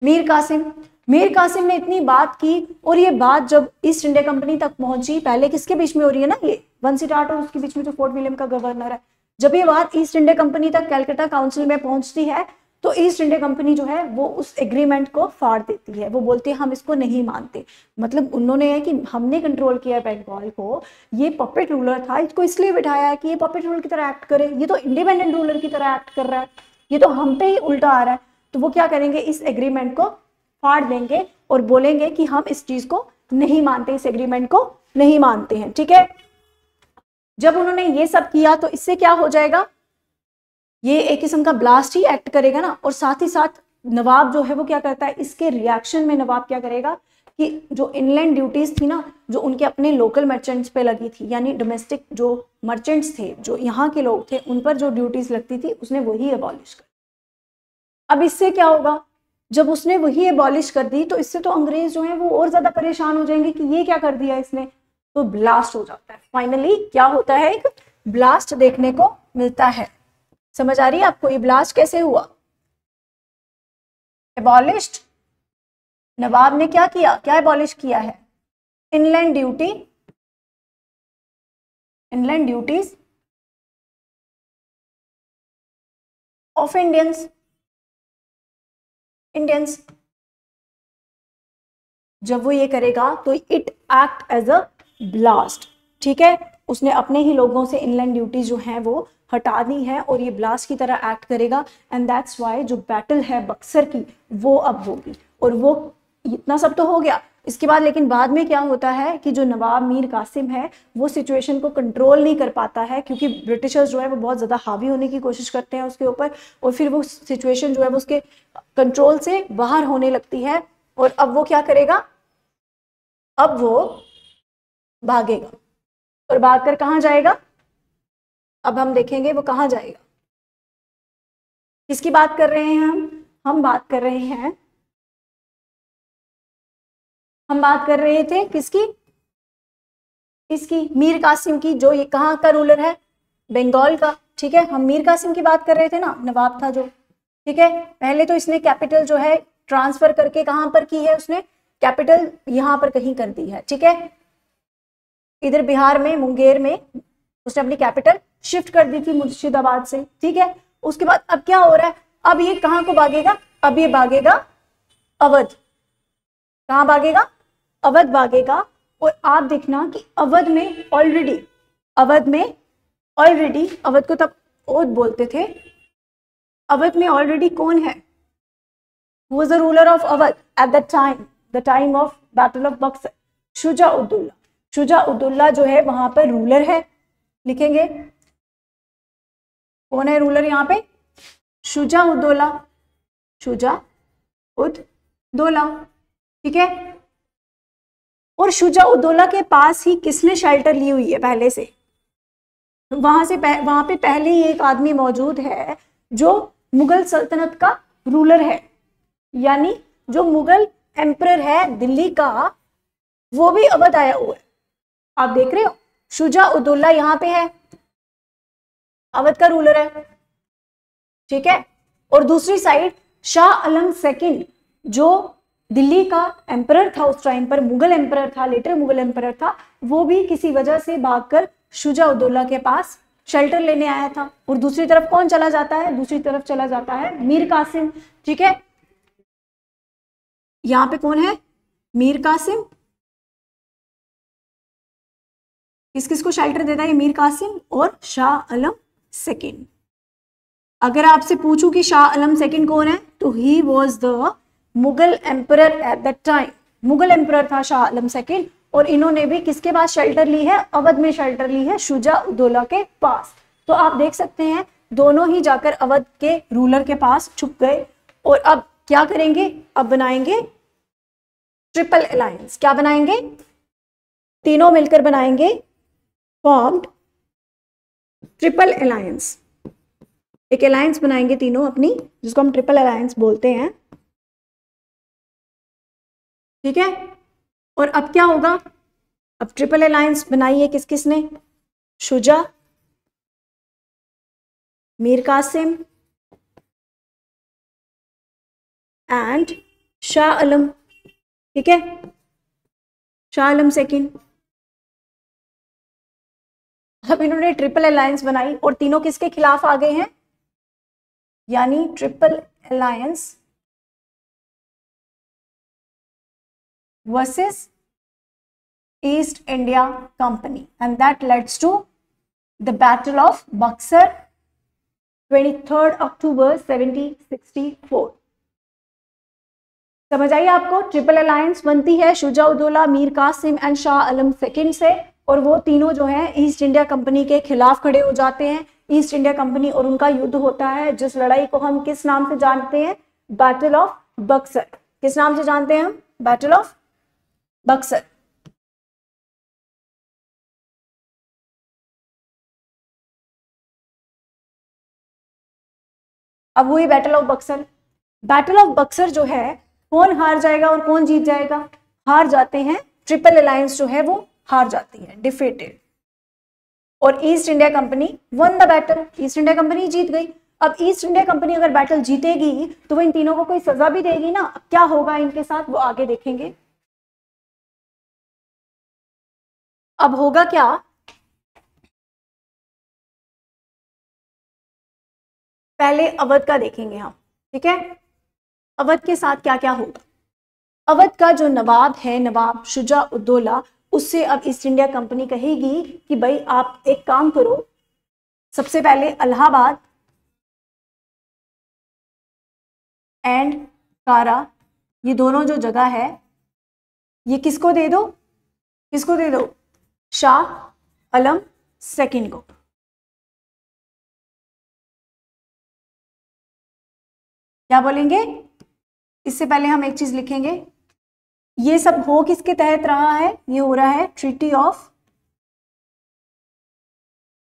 मीर कासिम। मीर कासिम ने इतनी बात की और ये बात जब ईस्ट इंडिया कंपनी तक पहुंची, पहले किसके बीच में हो रही है ना, ये वंशीटाट और उसके बीच में जो फोर्ट विलियम का गवर्नर है, जब ये बात ईस्ट इंडिया कंपनी तक कैलकाटा काउंसिल में पहुंचती है तो ईस्ट इंडिया कंपनी जो है वो उस एग्रीमेंट को फाड़ देती है। वो बोलती है हम इसको नहीं मानते, मतलब उन्होंने है कि हमने कंट्रोल किया बंगाल को, ये पपेट रूलर था, इसको इसलिए बिठाया है कि ये पपेट रूलर की तरह एक्ट करे, ये तो इंडिपेंडेंट रूलर की तरह एक्ट कर रहा है। ये तो हम पे ही उल्टा आ रहा है। तो वो क्या करेंगे, इस एग्रीमेंट को फाड़ देंगे और बोलेंगे कि हम इस चीज को नहीं मानते, इस एग्रीमेंट को नहीं मानते हैं। ठीक है, जब उन्होंने ये सब किया तो इससे क्या हो जाएगा, ये एक किस्म का ब्लास्ट ही एक्ट करेगा ना। और साथ ही साथ नवाब जो है वो क्या करता है, इसके रिएक्शन में नवाब क्या करेगा कि जो इनलैंड ड्यूटीज थी ना, जो उनके अपने लोकल मर्चेंट्स पे लगी थी, यानी डोमेस्टिक जो मर्चेंट्स थे, जो यहाँ के लोग थे, उन पर जो ड्यूटीज लगती थी, उसने वही एबॉलिश कर। अब इससे क्या होगा, जब उसने वही एबॉलिश कर दी तो इससे तो अंग्रेज जो है वो और ज्यादा परेशान हो जाएंगे कि ये क्या कर दिया इसने, तो ब्लास्ट हो जाता है। फाइनली क्या होता है, एक ब्लास्ट देखने को मिलता है। समझ आ रही है आपको, ये ब्लास्ट कैसे हुआ, एबॉलिश्ड। नवाब ने क्या किया, क्या एबॉलिश किया है, inland duty, inland duties of Indians, Indians. जब वो ये करेगा तो it act as a blast. ठीक है, उसने अपने ही लोगों से इनलैंड ड्यूटीज जो हैं वो हटा दी है और ये ब्लास्ट की तरह एक्ट करेगा। एंड दैट्स वाई जो बैटल है बक्सर की वो अब होगी। और वो इतना सब तो हो गया, इसके बाद लेकिन बाद में क्या होता है कि जो नवाब मीर कासिम है वो सिचुएशन को कंट्रोल नहीं कर पाता है, क्योंकि ब्रिटिशर्स जो है वो बहुत ज़्यादा हावी होने की कोशिश करते हैं उसके ऊपर, और फिर वो सिचुएशन जो है वो उसके कंट्रोल से बाहर होने लगती है। और अब वो क्या करेगा, अब वो भागेगा। और भागकर कहाँ जाएगा, अब हम देखेंगे वो कहाँ जाएगा। किसकी बात कर रहे हैं हम बात कर रहे हैं, हम बात कर रहे थे किसकी, इसकी मीर कासिम की, जो ये कहाँ का रूलर है, बंगाल का। ठीक है, हम मीर कासिम की बात कर रहे थे ना, नवाब था जो। ठीक है, पहले तो इसने कैपिटल जो है ट्रांसफर करके कहां पर की है, उसने कैपिटल यहां पर कहीं कर दी है। ठीक है, इधर बिहार में मुंगेर में उसने अपनी कैपिटल शिफ्ट कर दी थी मुर्शिदाबाद से। ठीक है, उसके बाद अब क्या हो रहा है, अब ये कहां को भागेगा, अब ये भागेगा अवध। कहां भागेगा, अवध भागेगा। और आप देखना कि अवध में ऑलरेडी, अवध को तब ओध बोलते थे, अवध में ऑलरेडी कौन है, who was the ruler of Awadh at that time, the time of Battle of Buxar? Shuja-ud-Daula. Shuja-ud-Daula जो है वहां पर रूलर है, लिखेंगे कौन है रूलर यहाँ पे, शुजा-उद-दौला, शुजा-उद-दौला। ठीक है, और शुजा-उद-दौला के पास ही किसने शेल्टर ली हुई है पहले से, वहां पे पहले ही एक आदमी मौजूद है जो मुगल सल्तनत का रूलर है, यानी जो मुगल एम्परर है दिल्ली का, वो भी अवध आया हुआ है। आप देख रहे हो, शुजा-उद-दौला यहाँ पे है, अवध का रूलर है। ठीक है, और दूसरी साइड शाह आलम सेकंड जो दिल्ली का एम्परर था उस टाइम पर, मुगल एम्परर था, लेटर मुगल एम्परर था, वो भी किसी वजह से भागकर शुजा-उद-दौला के पास शेल्टर लेने आया था। और दूसरी तरफ कौन चला जाता है, दूसरी तरफ चला जाता है मीर कासिम। ठीक है, यहां पे कौन है, मीर कासिम। किस किस को शेल्टर देता है, मीर कासिम और शाह आलम सेकंड। अगर आपसे पूछूं कि शाह आलम सेकंड कौन है, तो he was the Mughal emperor at that time, Mughal emperor था शाह आलम सेकंड। और इन्होंने भी किसके पास शेल्टर ली है, अवध में शेल्टर ली है, शुजा-उद-दौला के पास। तो आप देख सकते हैं दोनों ही जाकर अवध के रूलर के पास छुप गए। और अब क्या करेंगे, अब बनाएंगे ट्रिपल अलायंस। क्या बनाएंगे, तीनों मिलकर बनाएंगे, फॉर्म्ड ट्रिपल अलायंस। एक अलायंस बनाएंगे तीनों अपनी, जिसको हम ट्रिपल अलायंस बोलते हैं। ठीक है, और अब क्या होगा, अब ट्रिपल अलायंस बनाई है किस किसने, शुजा, मीर कासिम एंड शाह आलम। ठीक है, शाह आलम सेकंड। अब इन्होंने ट्रिपल अलायंस बनाई और तीनों किसके खिलाफ आ गए हैं, यानी triple alliance versus East India Company, and that leads to the battle of Buxar 23 October 1764। समझ आइए आपको, ट्रिपल अलायंस बनती है शुजा उद्दौला, मीर कासिम एंड शाह आलम सेकंड से, और वो तीनों जो है ईस्ट इंडिया कंपनी के खिलाफ खड़े हो जाते हैं। ईस्ट इंडिया कंपनी और उनका युद्ध होता है, जिस लड़ाई को हम किस नाम से जानते हैं? Battle of Buxar. किस नाम से जानते हैं हम? Battle of Buxar. अब हुई battle of Buxar. Battle of Buxar जो है, कौन हार जाएगा और कौन जीत जाएगा? हार जाते हैं, ट्रिपल अलायंस जो है वो हार जाती है, डिफीटेड, और East India company won the battle. East India company जीत गई। अब ईस्ट इंडिया कंपनी अगर बैटल जीतेगी तो वो इन तीनों को कोई सजा भी देगी ना। क्या होगा इनके साथ वो आगे देखेंगे। अब होगा क्या? पहले अवध का देखेंगे हम, ठीक है। अवध के साथ क्या क्या होगा? अवध का जो नवाब है, नवाब शुजा उद्दौला, उससे अब ईस्ट इंडिया कंपनी कहेगी कि भाई आप एक काम करो, सबसे पहले इलाहाबाद एंड कारा, ये दोनों जो जगह है ये किसको दे दो? किसको दे दो? शाह आलम सेकंड को। क्या बोलेंगे? इससे पहले हम एक चीज लिखेंगे, ये सब हो किसके तहत रहा है? ये हो रहा है ट्रीटी ऑफ,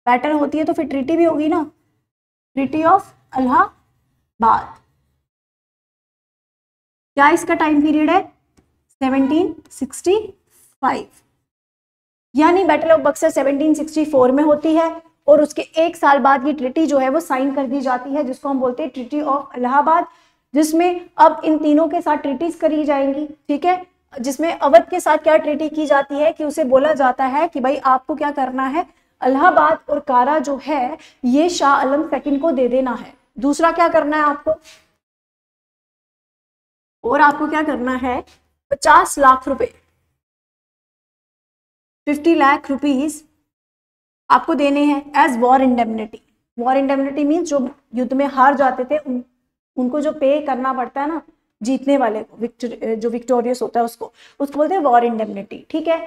बैटल होती है तो फिर ट्रीटी भी होगी ना, ट्रीटी ऑफ इलाहाबाद। क्या इसका टाइम पीरियड है? 1765, यानी बैटल ऑफ बक्सर 1764 में होती है, और उसके एक साल बाद ये ट्रीटी जो है वो साइन कर दी जाती है, जिसको हम बोलते हैं ट्रीटी ऑफ इलाहाबाद, जिसमें अब इन तीनों के साथ ट्रीटीज करी जाएंगी, ठीक है। जिसमें अवध के साथ क्या ट्रीटी की जाती है कि उसे बोला जाता है कि भाई आपको क्या करना है, इलाहाबाद और कारा जो है ये शाह आलम सेकंड को दे देना है। दूसरा क्या करना है आपको? और आपको क्या करना है? 50 लाख रुपए, 50 लाख रुपीज आपको देने हैं as war indemnity. War indemnity means जो युद्ध में हार जाते थे उनको जो पे करना पड़ता है ना जीतने वाले को, जो विक्टोरियस होता है उसको बोलते हैं वॉर इंडेमनिटी, ठीक है।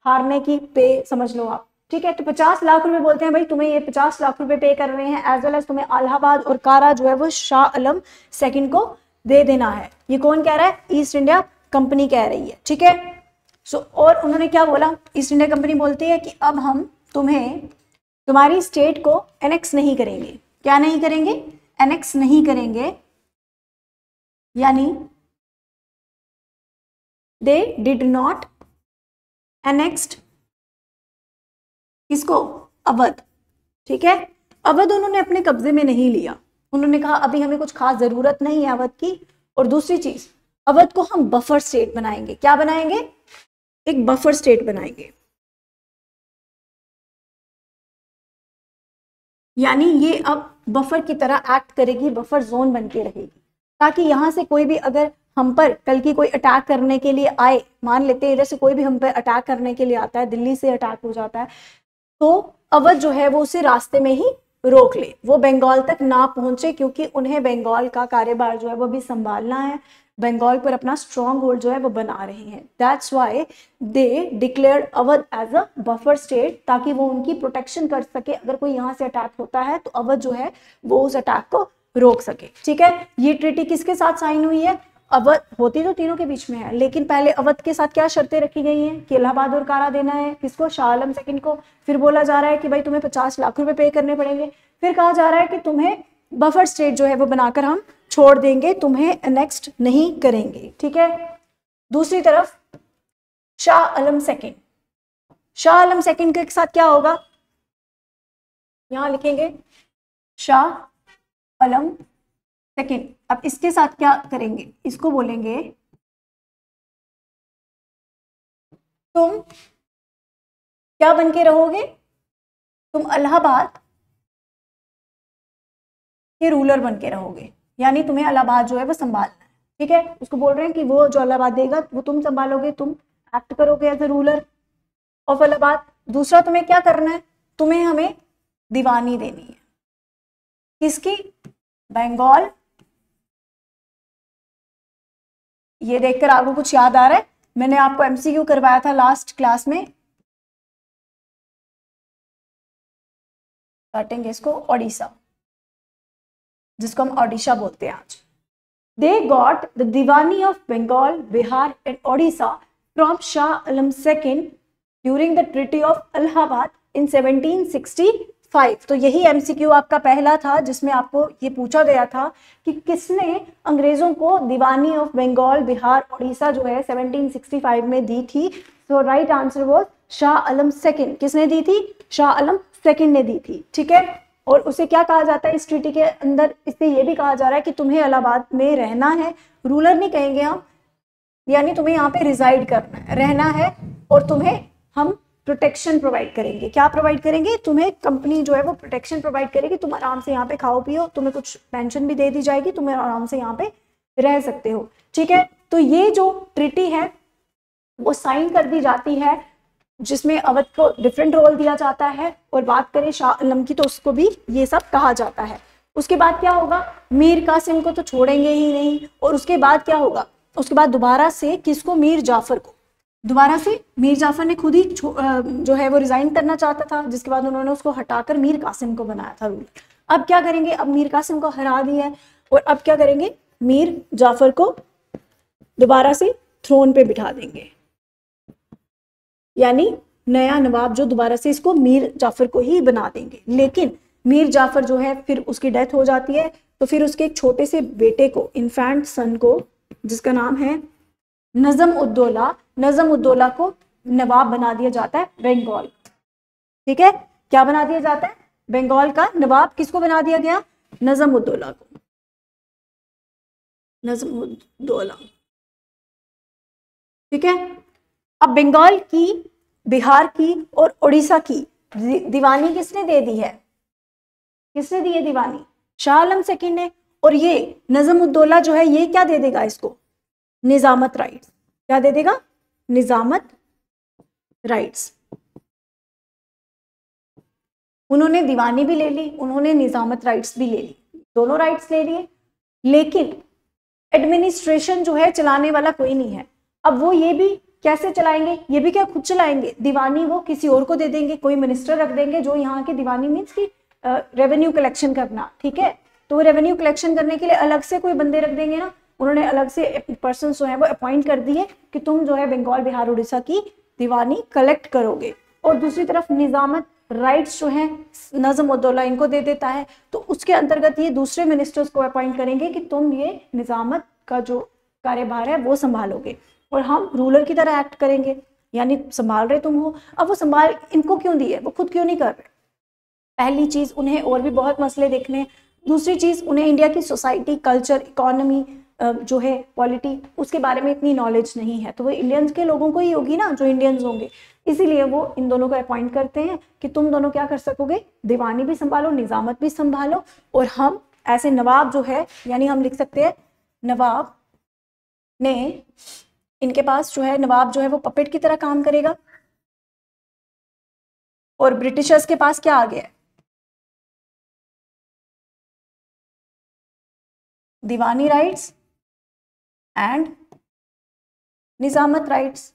हारने की पे समझ लो आप, ठीक है। तो 50 लाख रुपए बोलते हैं भाई तुम्हें ये 50 लाख रुपए पे कर रहे हैं, एज वेल एज तुम्हें इलाहाबाद और कारा जो है वो शाह आलम सेकंड को दे देना है। ये कौन कह रहा है? ईस्ट इंडिया कंपनी कह रही है, ठीक है। सो और उन्होंने क्या बोला? ईस्ट इंडिया कंपनी बोलती है कि अब हम तुम्हें, तुम्हारी स्टेट को एनेक्स नहीं करेंगे। क्या नहीं करेंगे? एनेक्स नहीं करेंगे, यानी दे डिड नॉट एनेक्स्ड किसको? अवध, ठीक है। अवध उन्होंने अपने कब्जे में नहीं लिया, उन्होंने कहा अभी हमें कुछ खास जरूरत नहीं है अवध की। और दूसरी चीज, अवध को हम बफर स्टेट बनाएंगे। क्या बनाएंगे? एक बफर स्टेट बनाएंगे, यानी ये अब बफर की तरह एक्ट करेगी, बफर जोन बन के रहेगी, ताकि यहां से कोई भी अगर हम पर कल की कोई अटैक करने के लिए आए, मान लेते हैं इधर से कोई भी हम पर अटैक करने के लिए आता है, दिल्ली से अटैक हो जाता है, तो अवध जो है वो उसे रास्ते में ही रोक ले, वो बंगाल तक ना पहुंचे, क्योंकि उन्हें बंगाल का कार्यभार जो है वो भी संभालना है, बंगाल पर अपना स्ट्रॉन्ग होल्ड जो है वो बना रहे हैं। That's why they declared Awadh as a buffer state, ताकि वो उनकी प्रोटेक्शन कर सके। अगर कोई यहाँ से अटैक होता है तो अवध जो है वो उस अटैक को रोक सके, ठीक है। ये ट्रीटी किसके साथ साइन हुई है? अवध, होती तो तीनों के बीच में है, लेकिन पहले अवध के साथ क्या शर्तें रखी गई हैं कि इलाहाबाद और कारा देना है किसको? शाह आलम सेकंड को। फिर बोला जा रहा है कि भाई तुम्हें 50 लाख रुपए पे करने पड़ेंगे। फिर कहा जा रहा है कि तुम्हें बफर स्टेट जो है वो बनाकर हम छोड़ देंगे, तुम्हें नेक्स्ट नहीं करेंगे, ठीक है। दूसरी तरफ शाह आलम सेकंड, शाह आलम सेकंड के साथ क्या होगा? यहां लिखेंगे शाह आलम सेकंड। अब इसके साथ क्या करेंगे? इसको बोलेंगे तुम क्या बन के रहोगे? तुम इलाहाबाद के रूलर बन के रहोगे, यानी तुम्हें इलाहाबाद जो है वो संभालना है, ठीक है। उसको बोल रहे हैं कि वो जो इलाहाबाद देगा वो तुम संभालोगे, तुम एक्ट करोगे as a ruler of Allahabad. दूसरा तुम्हें क्या करना है? तुम्हें हमें दीवानी देनी है, किसकी? बंगाल। ये देखकर आपको कुछ याद आ रहा है? मैंने आपको एमसीक्यू करवाया था लास्ट क्लास में। काटेंगे इसको, ओडिशा, जिसको हम ओडिशा बोलते हैं आज। They got the Diwani of Bengal, Bihar and Odisha from Shah Alam second during the treaty of Allahabad in 1765। तो यही एमसीक्यू आपका पहला था, जिसमें आपको ये पूछा गया था कि किसने अंग्रेजों को दीवानी ऑफ बंगाल, बिहार, ओडिशा जो है 1765 में दी थी। तो राइट आंसर वो शाह आलम सेकंड। किसने दी थी? शाह आलम सेकंड ने दी थी। ठीक है, और उसे क्या कहा जाता है इस ट्रीटी के अंदर? इससे ये भी कहा जा रहा है कि तुम्हें इलाहाबाद में रहना है, रूलर नहीं कहेंगे हम, यानी तुम्हें यहाँ पे रिजाइड करना है, रहना है, और तुम्हें हम प्रोटेक्शन प्रोवाइड करेंगे। क्या प्रोवाइड करेंगे? तुम्हें कंपनी जो है वो प्रोटेक्शन प्रोवाइड करेगी, तुम आराम से यहाँ पे खाओ पियो, तुम्हें कुछ पेंशन भी दे दी जाएगी, तुम्हें आराम से यहाँ पे रह सकते हो। ठीक है, तो ये जो ट्रीटी है वो साइन कर दी जाती है, जिसमें अवध को डिफरेंट रोल दिया जाता है, और बात करें शाह आलम की तो उसको भी ये सब कहा जाता है। उसके बाद क्या होगा? मीर कासिम को तो छोड़ेंगे ही नहीं, और उसके बाद क्या होगा? उसके बाद दोबारा से किसको? मीर जाफर को। दोबारा से मीर जाफर ने खुद ही जो है वो रिजाइन करना चाहता था, जिसके बाद उन्होंने उसको हटाकर मीर कासिम को बनाया था रूलर। अब क्या करेंगे? अब मीर कासिम को हरा दिया है, और अब क्या करेंगे? मीर जाफर को दोबारा से थ्रोन पे बिठा देंगे, यानी नया नवाब जो दोबारा से इसको मीर जाफर को ही बना देंगे। लेकिन मीर जाफर जो है फिर उसकी डेथ हो जाती है, तो फिर उसके एक छोटे से बेटे को, इन्फेंट सन को, जिसका नाम है नजम उद्दौला, नजम उद्दौला को नवाब बना दिया जाता है बंगाल। ठीक है, क्या बना दिया जाता है? बंगाल का नवाब किसको बना दिया गया? नजम उद्दौला को, नजम उद्दौला। ठीक है, अब बंगाल की, बिहार की और उड़ीसा की दीवानी किसने दे दी है? किसने दी है दीवानी? शाह आलम सेकंड ने। और ये नजम उद्दौला जो है ये क्या दे देगा इसको? निजामत राइट्स। क्या दे देगा? निजामत राइट्स। उन्होंने दीवानी भी ले ली, उन्होंने निजामत राइट्स भी ले ली, दोनों राइट्स ले लिए। लेकिन एडमिनिस्ट्रेशन जो है चलाने वाला कोई नहीं है। अब वो ये भी कैसे चलाएंगे? ये भी क्या खुद चलाएंगे? दीवानी वो किसी और को दे देंगे, कोई मिनिस्टर रख देंगे जो यहाँ की दीवानी मीन्स की रेवेन्यू कलेक्शन करना। ठीक है, तो वो रेवेन्यू कलेक्शन करने के लिए अलग से कोई बंदे रख देंगे ना, उन्होंने अलग से पर्सन जो है वो अपॉइंट कर दिए कि तुम जो है बंगाल, बिहार, उड़ीसा की दीवानी कलेक्ट करोगे। और दूसरी तरफ निजामत राइट्स जो है नजम उद्दौला इनको दे देता है, तो उसके अंतर्गत ये दूसरे मिनिस्टर्स को अपॉइंट करेंगे कि तुम ये निजामत का जो कार्यभार है वो संभालोगे, और हम रूलर की तरह एक्ट करेंगे, यानी संभाल रहे तुम हो। अब वो संभाल इनको क्यों दिए? वो खुद क्यों नहीं कर रहे? पहली चीज, उन्हें और भी बहुत मसले देखने। दूसरी चीज, उन्हें इंडिया की सोसाइटी, कल्चर, इकोनॉमी जो है, पॉलिटी, उसके बारे में इतनी नॉलेज नहीं है। तो वो इंडियंस के लोगों को ही होगी ना जो इंडियंस होंगे, इसीलिए वो इन दोनों को अपॉइंट करते हैं कि तुम दोनों क्या कर सकोगे? दीवानी भी संभालो, निजामत भी संभालो, और हम ऐसे नवाब जो है, यानी हम लिख सकते हैं नवाब ने, इनके पास जो है नवाब जो है वो पपेट की तरह काम करेगा। और ब्रिटिशर्स के पास क्या आ गया है? दीवानी राइट्स एंड निजामत राइट्स।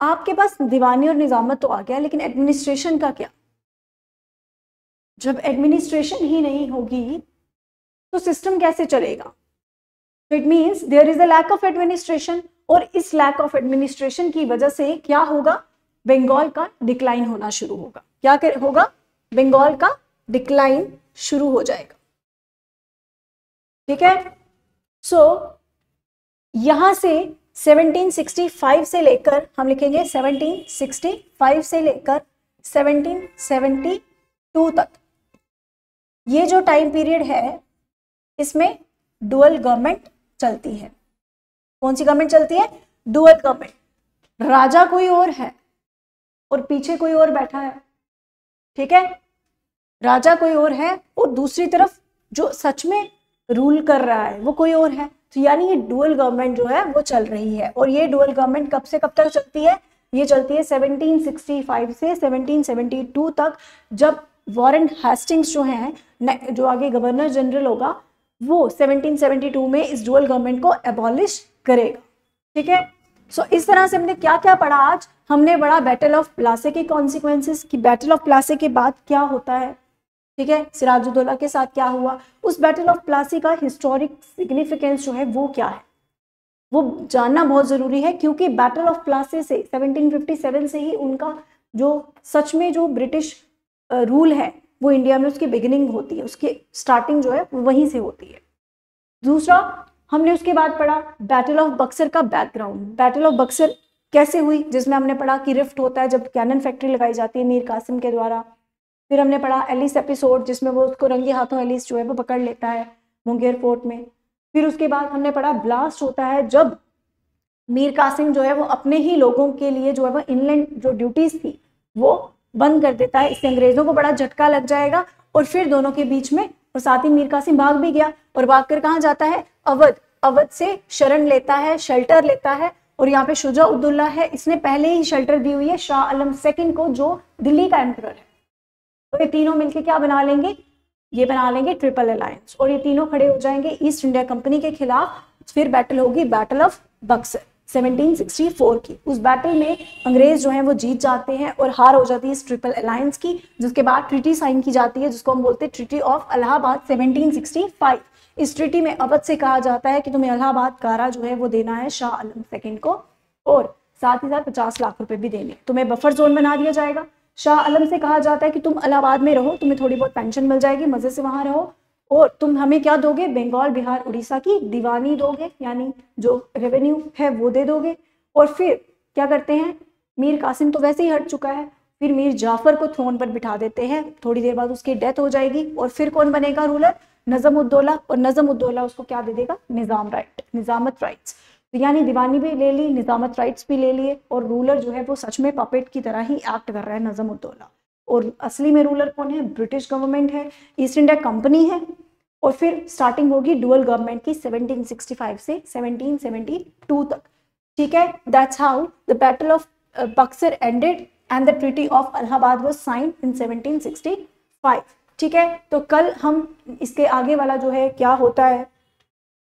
आपके पास दीवानी और निजामत तो आ गया, लेकिन एडमिनिस्ट्रेशन का क्या? जब एडमिनिस्ट्रेशन ही नहीं होगी तो सिस्टम कैसे चलेगा? तो it means there is a lack of administration, और इस लैक ऑफ एडमिनिस्ट्रेशन की वजह से क्या होगा? बंगाल का डिक्लाइन होना शुरू होगा। क्या होगा? बंगाल का डिक्लाइन शुरू हो जाएगा। ठीक है, सो यहां से 1765 से लेकर, हम लिखेंगे 1765 से लेकर 1772 तक, ये जो टाइम पीरियड है इसमें डुअल गवर्नमेंट चलती है। कौन सी गवर्नमेंट चलती है? Dual government. राजा कोई और है और पीछे कोई और बैठा है। ठीक है, राजा कोई और है और दूसरी तरफ जो सच में रूल कर रहा है वो कोई और है। तो यानी ये डुअल गवर्नमेंट जो है वो चल रही है। और ये डुअल गवर्नमेंट कब से कब तक चलती है? ये चलती है 1765 से 1772 तक, जब वॉरेन हेस्टिंग्स जो है, जो आगे गवर्नर जनरल होगा, वो 1772 में इस डुअल गवर्नमेंट को एबॉलिश करेगा। ठीक है, सो इस तरह से हमने क्या क्या पढ़ा आज? हमने पढ़ा बैटल ऑफ प्लासी के कॉन्सिक्वेंसेस, कि बैटल ऑफ प्लासी के बाद क्या होता है। ठीक है, सिराजुद्दौला के साथ क्या हुआ, उस बैटल ऑफ प्लासी का हिस्टोरिक सिग्निफिकेंस जो है वो क्या है, वो जानना बहुत जरूरी है, क्योंकि बैटल ऑफ प्लासी से 1757 से ही उनका जो सच में जो ब्रिटिश रूल है वो इंडिया में उसकी बिगिनिंग होती है, उसकी स्टार्टिंग जो है वहीं से होती है। दूसरा, हमने उसके बाद पढ़ा बैटल ऑफ बक्सर का बैकग्राउंड। बैटल ऑफ बक्सर कैसे हुई, जिसमें हमने पढ़ा कि रिफ्ट होता है जब कैनन फैक्ट्री लगाई जाती है मीर कासिम के द्वारा। फिर हमने पढ़ा एलिस एपिसोड, जिसमें वो उसको रंगे हाथों एलिस जो है वो पकड़ लेता है मुंगेर फोर्ट में। फिर उसके बाद हमने पढ़ा ब्लास्ट होता है जब मीर कासिम जो है वो अपने ही लोगों के लिए जो है वो इनलैंड जो ड्यूटीज थी वो बंद कर देता है। इससे अंग्रेजों को बड़ा झटका लग जाएगा और फिर दोनों के बीच में, और साथ ही मीर कासिम भाग भी गया, और भाग कर कहाँ जाता है, अवध। अवध से शरण लेता है, शेल्टर लेता है, और यहाँ पे शुजा उद्दौला है, इसने पहले ही शेल्टर दी हुई है शाह आलम सेकंड को, जो दिल्ली का एम्परर है। तो ये तीनों मिलके क्या बना लेंगे, ये बना लेंगे ट्रिपल अलायंस, और ये तीनों खड़े हो जाएंगे ईस्ट इंडिया कंपनी के खिलाफ। फिर बैटल होगी बैटल ऑफ बक्सर 1764 की। उस बैटल में अंग्रेज जो हैं वो जीत जाते हैं और हार हो जाती है इस ट्रिपल अलायंस की, जिसके बाद ट्रीटी साइन की जाती है, जिसको हम बोलते हैं ट्रीटी ऑफ इलाहाबाद 1765। इस ट्रीटी में अवध से कहा जाता है कि तुम्हें इलाहाबाद कारा जो है वो देना है शाह आलम सेकंड को, और साथ ही साथ 50 लाख रुपए भी देने, तुम्हें बफर जोन बना दिया जाएगा। शाह आलम से कहा जाता है कि तुम इलाहाबाद में रहो, तुम्हें थोड़ी बहुत पेंशन मिल जाएगी, मजे से वहां रहो, और तुम हमें क्या दोगे, बंगाल बिहार उड़ीसा की दीवानी दोगे, यानी जो रेवेन्यू है वो दे दोगे। और फिर क्या करते हैं, मीर कासिम तो वैसे ही हट चुका है, फिर मीर जाफर को थ्रोन पर बिठा देते हैं, थोड़ी देर बाद उसकी डेथ हो जाएगी, और फिर कौन बनेगा रूलर, नजम उद्दौला, और नजम उद्दौला उसको क्या दे देगा, निजामत राइट्स। तो यानी दीवानी भी ले ली, निजामत राइट्स भी ले लिए, और रूलर जो है वो सच में पपेट की तरह ही एक्ट कर रहा है नजम उद्दौला। और असली में रूलर कौन है, ब्रिटिश गवर्नमेंट है, ईस्ट इंडिया कंपनी है। और फिर स्टार्टिंग होगी डुअल गवर्नमेंट की 1765 से 1772 तक। ठीक है, that's how the battle of Buxar ended and the treaty of Allahabad was signed in 1765। ठीक है, तो कल हम इसके आगे वाला जो है क्या होता है,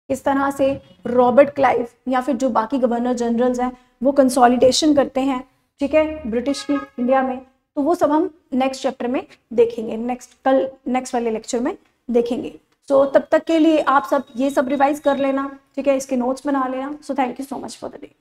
इस तरह से रॉबर्ट क्लाइव या फिर जो बाकी गवर्नर जनरल्स हैं वो कंसोलिडेशन करते हैं, ठीक है, ब्रिटिश की इंडिया में, तो वो सब हम नेक्स्ट चैप्टर में देखेंगे, नेक्स्ट वाले लेक्चर में देखेंगे। सो तब तक के लिए आप सब ये सब रिवाइज कर लेना, ठीक है, इसके नोट्स बना लेना। So thank you so much for the day.